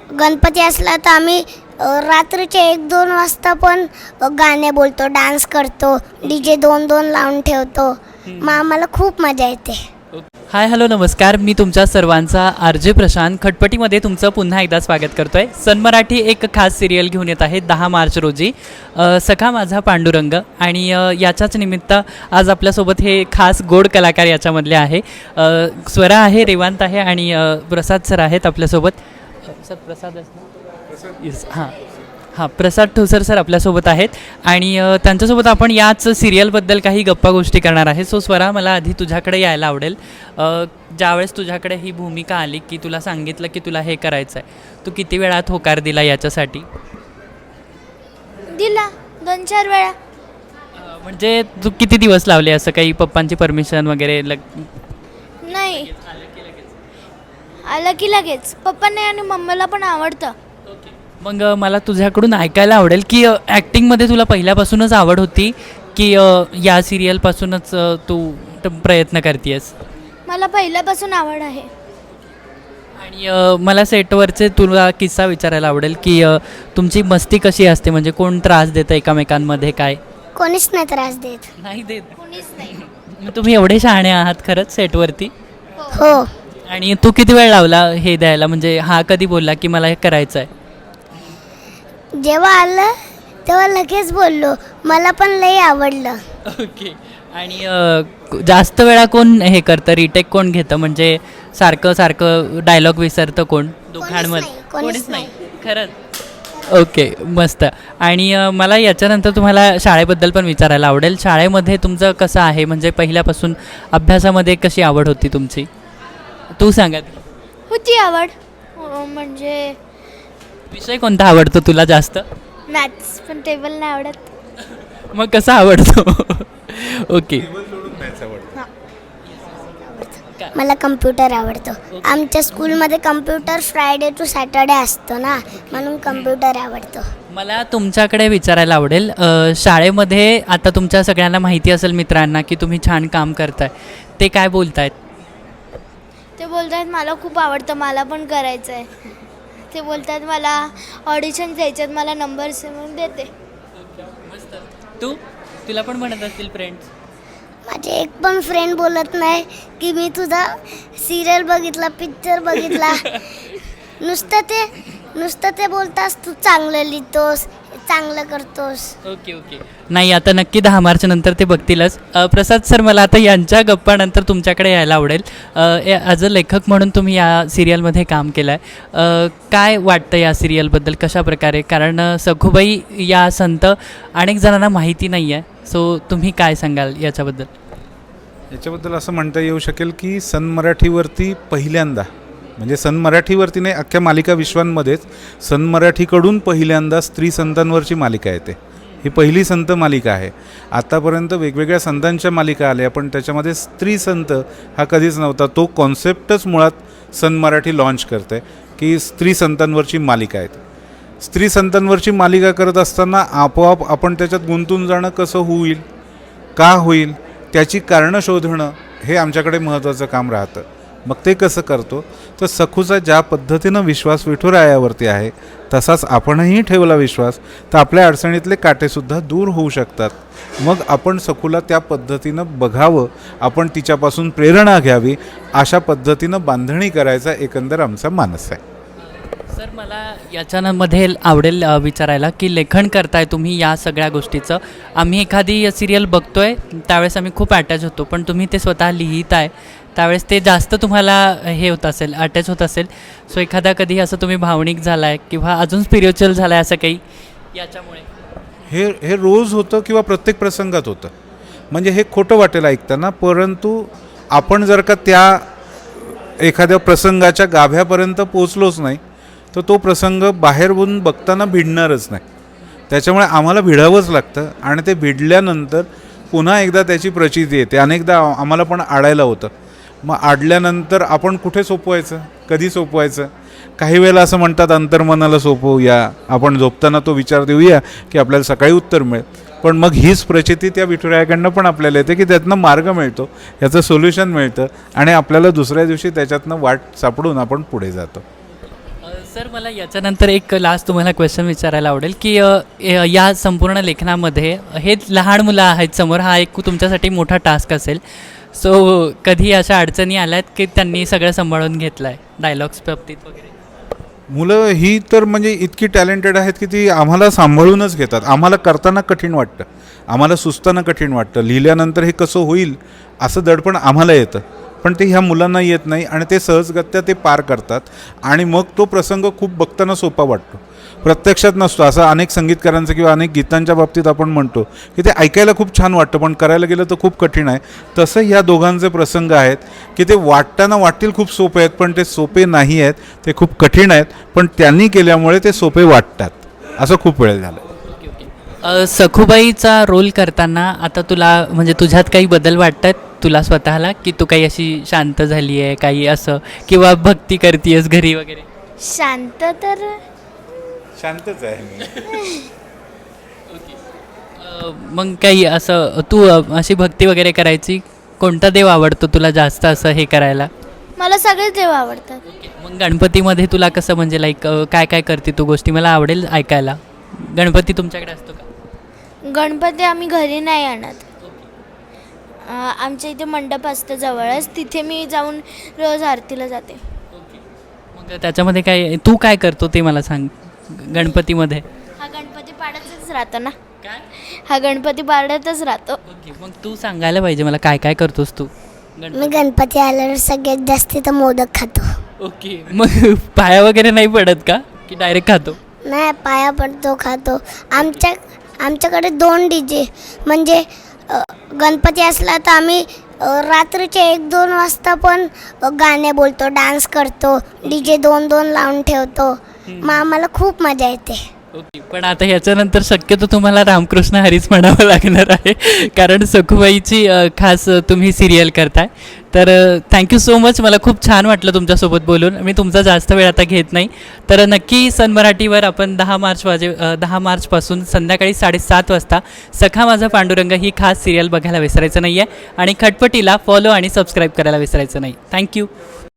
गणपती असला तर आम्ही रात्रीचे 1-2 वाजता पण गाणे बोलतो, डान्स करतो, DJ 2-2 लावून ठेवतो. मग आम्हाला खूप मजा येते. हाय हॅलो नमस्कार, मी तुमच्या सर्वांचा RJ प्रशांत खटपटीमध्ये तुमचं पुन्हा एकदा स्वागत करतो आहे. सन मराठी एक खास सिरियल घेऊन येत आहे 10 मार्च रोजी, सखा माझा पांडुरंग. आणि याच्याच निमित्त आज आपल्यासोबत हे खास गोड कलाकार याच्यामधले आहे. स्वरा आहे, रेवांत आहे आणि प्रसाद सर आहेत आपल्यासोबत. सर प्रसाद येस हां प्रसाद ठोसर सर आपल्यासोबत आहेत आणि त्यांच्यासोबत आपण याच सिरियलबद्दल काही गप्पा गोष्टी करणार आहे. सो स्वरा, मला आधी तुझ्याकडे यायला आवडेल. ज्यावेळेस तुझ्याकडे ही भूमिका आली की तुला सांगितलं की तुला हे करायचं आहे, तू किती वेळात होकार दिला याच्यासाठी? दिला 2-4 वेळा. म्हणजे तू किती दिवस लावले असं काही, पप्पांची परमिशन वगैरे नाही, आलं की लगेच. पप्पांना आणि मम्मीला पण आवडतं. मग मला तुझ्याकडून ऐकायला आवडेल की ॲक्टिंगमध्ये तुला पहिल्यापासूनच आवड होती की या सिरियलपासूनच तू प्रयत्न करतेस? मला पहिल्यापासून आवड आहे. आणि मला सेटवरचे तुला किस्सा विचारायला आवडेल की तुमची मस्ती कशी असते, म्हणजे कोण त्रास देतं एकमेकांमध्ये, काय? कोणीच नाही त्रास देत. नाही देत? कोणीच नाही. मग तुम्ही एवढे शहाणे आहात खरंच सेटवरती. हो, आणि तू किती वेळ लावला हे द्यायला, म्हणजे हा कधी बोलला की मला हे करायचं आहे? जेव्हा आलं तेव्हा लगेच बोललो. मला पण लई आवडलं. ओके. आणि जास्त वेळा कोण हे करतं, रिटेक कोण घेतं, म्हणजे सारखं सारखं डायलॉग विसरतं कोण दोघांमध्ये? कोणीच नाही. खरंच? ओके, मस्त. आणि मला याच्यानंतर तुम्हाला शाळेबद्दल पण विचारायला आवडेल. शाळेमध्ये तुमचं कसं आहे, म्हणजे पहिल्यापासून अभ्यासामध्ये कशी आवड होती तुमची? तू सांगा. होती आवड. म्हणजे विषय कोणता आवडतो तुला जास्त? मॅथ्स, पण टेबल नाही आवडत. मग कसा आवडतो? ओके. मला कम्प्युटर आवडतो. आमच्या स्कूलमध्ये कम्प्युटर फ्रायडे टू सॅटर्डे असतो ना, म्हणून कम्प्युटर आवडतो. मला तुमच्याकडे विचारायला आवडेल, शाळेमध्ये आता तुमच्या सगळ्यांना माहिती असेल मित्रांना की तुम्ही छान काम करताय, ते काय बोलतायत? ते बोलत आहेत मला खूप आवडतं, मला पण करायचं आहे. ते बोलतात मला ऑडिशन द्यायच्यात, मला नंबर्स म्हणून देते. तुला पण म्हणत असतील फ्रेंड्स? माझे एक पण फ्रेंड बोलत नाही की मी तुझा सिरियल बघितला, पिक्चर बघितला. नुसतं ते बोलतास तू चांगलं लिहितोस, चांगलं करतोस. ओके. नाही, आता नक्की 10 मार्च नंतर ते बघतीलच. प्रसाद सर, मला आता यांच्या गप्पानंतर तुमच्याकडे यायला आवडेल. ॲज अ लेखक म्हणून तुम्ही या सिरियलमध्ये काम केलं आहे. काय वाटतं या सिरियलबद्दल, कशा प्रकारे? कारण सखूबाई या संत अनेक जणांना माहिती नाही आहे. सो तुम्ही काय सांगाल याच्याबद्दल? याच्याबद्दल असं म्हणता येऊ शकेल की सन मराठीवरती पहिल्यांदा, म्हणजे सन मराठीवरती नाही, अख्ख्या मालिका विश्वांमध्येच सन मराठीकडून पहिल्यांदा स्त्री संतांवरची मालिका येते. ही पहिली संत मालिका आहे. आत्तापर्यंत वेगवेगळ्या संतांच्या मालिका आल्या, पण त्याच्यामध्ये स्त्री संत हा कधीच नव्हता. तो कॉन्सेप्टच मुळात सन मराठी लॉन्च करते की स्त्री संतांवरची मालिका आहे. स्त्री संतांवरची मालिका करत असताना आपोआप आपण त्याच्यात गुंतून जाणं कसं होईल, का होईल, त्याची कारणं शोधणं हे आमच्याकडे महत्त्वाचं काम राहतं. मग ते कसं करतो, तर सखूचा ज्या पद्धतीनं विश्वास विठुरायावरती आहे तसाच आपणही ठेवला विश्वास, तर आपल्या अडचणीतले काटेसुद्धा दूर होऊ शकतात. मग आपण सखूला त्या पद्धतीनं बघावं, आपण तिच्यापासून प्रेरणा घ्यावी, अशा पद्धतीनं बांधणी करायचा एकंदर आमचा मानस आहे. सर, मला याच्यामध्ये आवडेल विचारायला की लेखन करताय तुम्ही या सगळ्या गोष्टीचं. आम्ही एखादी सिरियल बघतोय त्यावेळेस आम्ही खूप अटॅच होतो, पण तुम्ही ते स्वतः लिहित आहे त्यावेळेस ते जास्त तुम्हाला हे होत असेल, अटॅच होत असेल. सो एखादा कधी असं तुम्ही भावनिक झाला आहे किंवा अजून स्पिरिच्युअल झाला आहे असं काही याच्यामुळे? हे रोज होतं किंवा प्रत्येक प्रसंगात होतं. म्हणजे हे खोटं वाटेल ऐकताना, परंतु आपण जर का त्या एखाद्या प्रसंगाच्या गाभ्यापर्यंत पोचलोच नाही तर तो प्रसंग बाहेरून बघताना भिडणारच नाही. त्याच्यामुळे आम्हाला भिडावंच लागतं आणि ते भिडल्यानंतर पुन्हा एकदा त्याची प्रचिती येते. अनेकदा आम्हाला पण आडायला होतं. मग आडल्यानंतर आपण कुठे सोपवायचं, कधी सोपवायचं? काही वेळेला असं म्हणतात अंतर्मनाला सोपवूया, आपण झोपताना तो विचार देऊया की आपल्याला सकाळी उत्तर मिळेल. पण मग हीच प्रचिती त्या विठुरायाकडनं पण आपल्याला येते की त्यातनं मार्ग मिळतो, याचं सोल्युशन मिळतं आणि आपल्याला दुसऱ्या दिवशी त्याच्यातनं वाट सापडून आपण पुढे जातो. सर मला याच्यानंतर एक लास्ट तुम्हाला क्वेश्चन विचारायला आवडेल की या संपूर्ण लेखनामध्ये हे लहान मुलं आहेत समोर, हा एक तुमच्यासाठी मोठा टास्क असेल. सो कधी अशा अडचणी आल्यात की त्यांनी सगळं सांभाळून घेतलं आहे डायलॉग्स बाबतीत वगैरे? मुलं ही तर म्हणजे इतकी टॅलेंटेड आहेत की ती आम्हाला सांभाळूनच घेतात. आम्हाला करताना कठीण वाटतं, आम्हाला सुचताना कठीण वाटतं, लिहिल्यानंतर हे कसं होईल असं दडपण आम्हाला येतं, पण ते ह्या मुलांना येत नाही आणि ते सहजगत्या ते पार करतात. आणि मग तो प्रसंग खूप बघताना सोपा वाटतो, प्रत्यक्षात नसतो. असं अनेक संगीतकारांचं किंवा अनेक गीतांच्या बाबतीत आपण म्हणतो की ते ऐकायला खूप छान वाटतं पण करायला गेलं तर खूप कठीण आहे. तसं ह्या दोघांचे प्रसंग आहेत की ते वाटताना वाटतील खूप सोपे आहेत पण ते सोपे नाही आहेत, ते खूप कठीण आहेत, पण त्यांनी केल्यामुळे ते सोपे वाटतात. असं खूप वेळ झालं. सखूबाईचा रोल करताना आता तुला म्हणजे तुझ्यात काही बदल वाटतात तुला स्वतःला, की तू काही अशी शांत झाली आहे काही असं, किंवा भक्ती करतीयस घरी वगैरे? शांत तर शांतच आहे मी. मग काही असं तू अशी भक्ती वगैरे करायची, कोणता देव आवडतो तुला जास्त असं हे करायला? मला सगळेच देव आवडतात. मग गणपतीमध्ये तुला कसं म्हणजे लाईक काय काय करते तू गोष्टी, मला आवडेल ऐकायला. गणपती तुमच्याकडे असतो का? गणपती आम्ही घरी नाही आणत. आमच्या इथे मंडप असतं जवळच, तिथे मी जाऊन रोज आरतीला जाते. मग त्याच्यामध्ये काय तू काय करतो ते मला सांग गणपतीमध्ये? हा गणपती पाडतच राहतो ना, काय? हा गणपती पाडतच राहतो. ओके, मग तू सांगायला पाहिजे मला काय काय करतोस तू मी गणपती आल्यावर सगळ्यात जास्त तर मोदक खातो. ओके, मग पाया वगैरे नाही पडत का की डायरेक्ट खातो? नाही, पाया पडतो, खातो. आमच्याकडे 2 DJ म्हणजे गणपती असला तर आम्ही रात्रीचे 1-2 वाजता पण गाणे बोलतो, डान्स करतो, DJ 2-2 लावून ठेवतो. मग आम्हाला खूप मजा येते. ओके, पण आता ह्याच्यानंतर शक्यतो तुम्हाला रामकृष्ण हरीच म्हणावं लागणार आहे कारण सखूबाईची खास तुम्ही सिरियल करताय. तर थँक्यू सो मच, मला खूप छान वाटलं तुमच्यासोबत बोलून. मी तुमचा जास्त वेळ आता घेत नाही. तर नक्की सन मराठीवर आपण 10 मार्चपासून संध्याकाळी 7:30 वाजता सखा माझा पांडुरंग ही खास सिरियल बघायला विसरायचं नाही आहे. आणि खटपटीला फॉलो आणि सबस्क्राईब करायला विसरायचं नाही. थँक्यू.